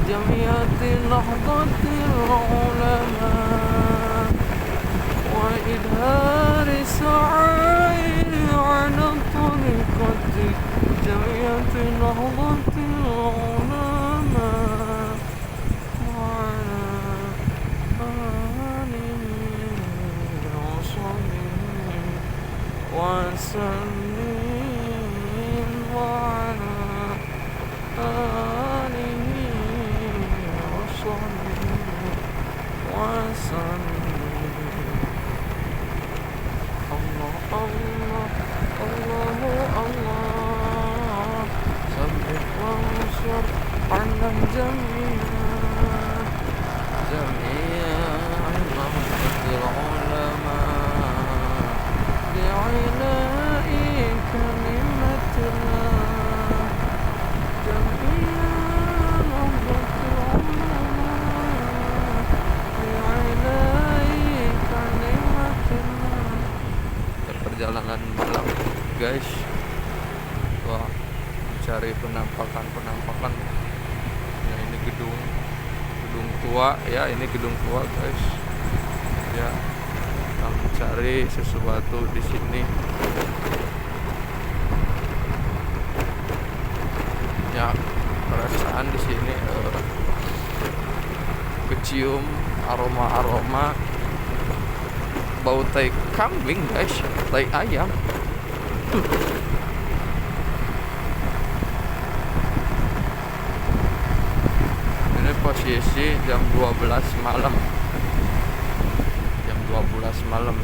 جمعية نهضة العلماء وإظهار سعي على طريقة جمعية نهضة العلماء وعلى آله وصحبه وسلم وعلى آله وصحبه وسلم. الله الله الله الله سبح وانصر على الجميع نهضة العلماء لعلاء كلمة الله جميع نهضة العلماء لعلاء كلمة الله. Perjalanan malam guys, wah mencari penampakan. Nah ini gedung tua ya, ini gedung tua guys ya. Kita mencari sesuatu di sini ya. Perasaan di sini kecium aroma bau tai kambing guys, tai ayam. Ini posisi jam 12 malam. Jam 12 malam.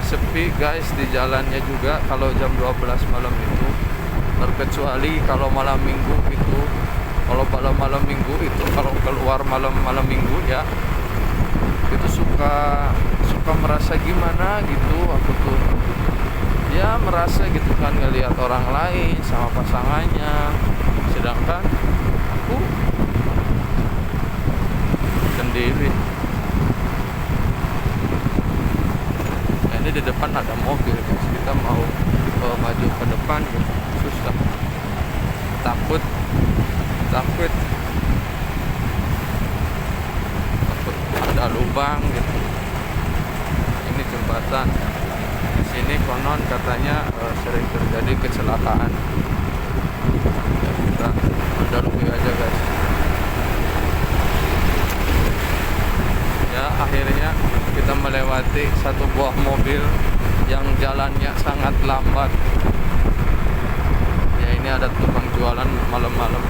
Sepi guys di jalannya juga kalau jam 12 malam itu, terkecuali kalau malam minggu itu. Kalau malam minggu itu, kalau keluar malam minggu ya, itu suka merasa gimana gitu aku tuh ya, merasa gitu kan ngelihat orang lain sama pasangannya, sedangkan aku sendiri. Nah, ini di depan ada mobil guys, kita mau maju ke depan gitu, susah, takut ada lubang gitu. Ini jembatan, di sini konon katanya sering terjadi kecelakaan ya, kita mendalami aja guys ya. Akhirnya kita melewati satu buah mobil yang jalannya sangat lambat ya. Ini ada tukang jualan malam-malam.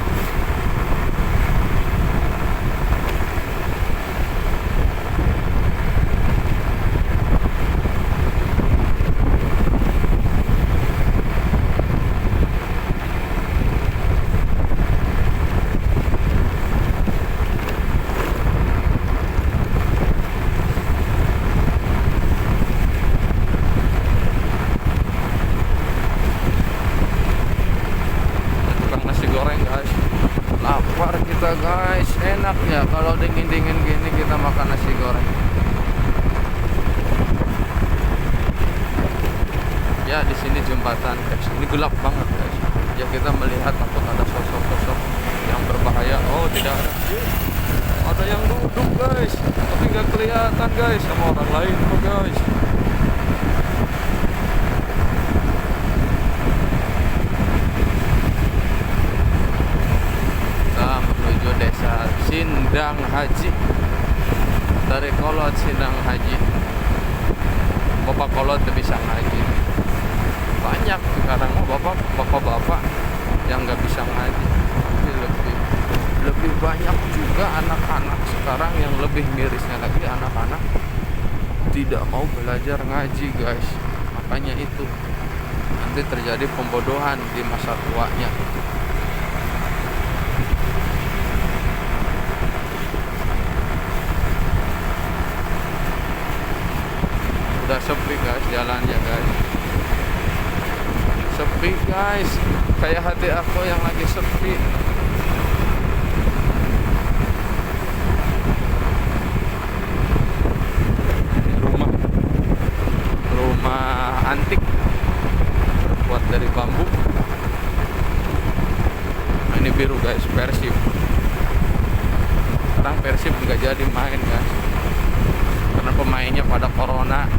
Guys, enak ya kalau dingin gini kita makan nasi goreng ya. Di sini jembatan guys, ini gelap banget guys ya. Kita melihat takut ada sosok yang berbahaya. Oh tidak, ada yang duduk guys, tapi nggak kelihatan guys sama orang lain kok guys. Desa Sindang Haji, dari Kolot Sindang Haji. Bapak Kolot bisa ngaji. Banyak sekarang bapak-bapak yang nggak bisa ngaji. Lebih banyak juga anak-anak sekarang, yang lebih mirisnya lagi anak-anak tidak mau belajar ngaji guys. Makanya itu nanti terjadi pembodohan di masa tuanya. Udah sepi guys jalannya guys, sepi guys, kayak hati aku yang lagi sepi. antik buat dari bambu. Nah, ini biru guys, Persib. Sekarang Persib nggak jadi main guys karena pemainnya pada corona.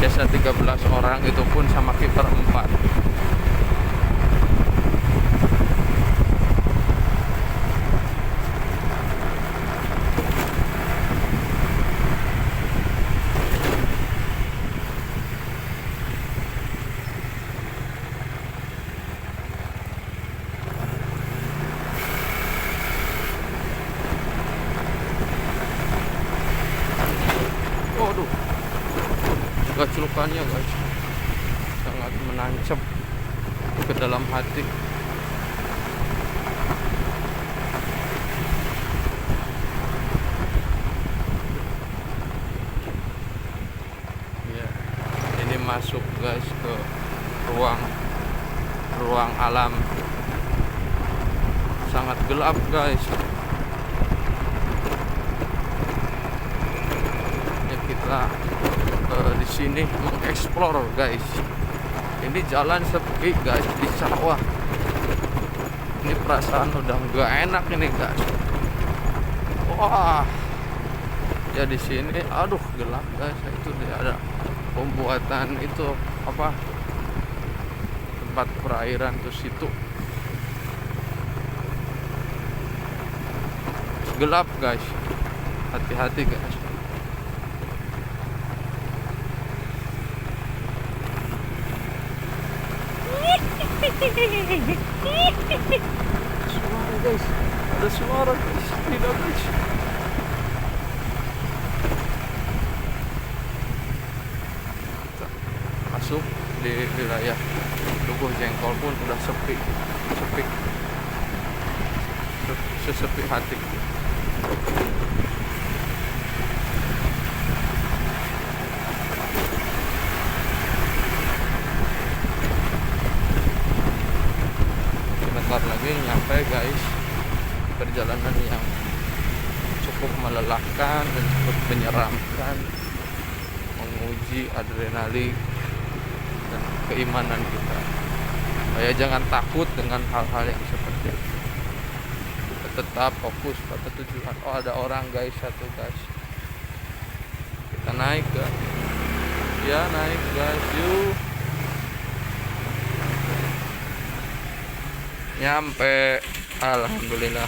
Sisa 13 orang, itu pun sama kiper 4. Waduh, gaculukannya guys sangat menancap ke dalam hati. Ya, ini masuk guys ke ruang alam, sangat gelap guys. Ya, kita di sini mengeksplor guys. Ini jalan sepi guys, di sawah. Ini perasaan udah nggak enak ini guys. Wah, ya di sini aduh gelap guys. Itu dia ada pembuatan itu apa, tempat perairan tuh situ. Gelap guys, hati-hati guys. Suara guys, ada suara guys, tidak guys. Kita masuk di wilayah Dukuh Jengkol pun udah sepi, sesepi hati. Sebentar lagi nyampe guys. Perjalanan yang cukup melelahkan dan cukup menyeramkan, menguji adrenalin dan keimanan kita. Saya jangan takut dengan hal-hal yang seperti itu. Kita tetap fokus pada tujuan. Oh, ada orang guys, satu guys. Kita naik guys. Ya naik guys, yuk. Nyampe, alhamdulillah.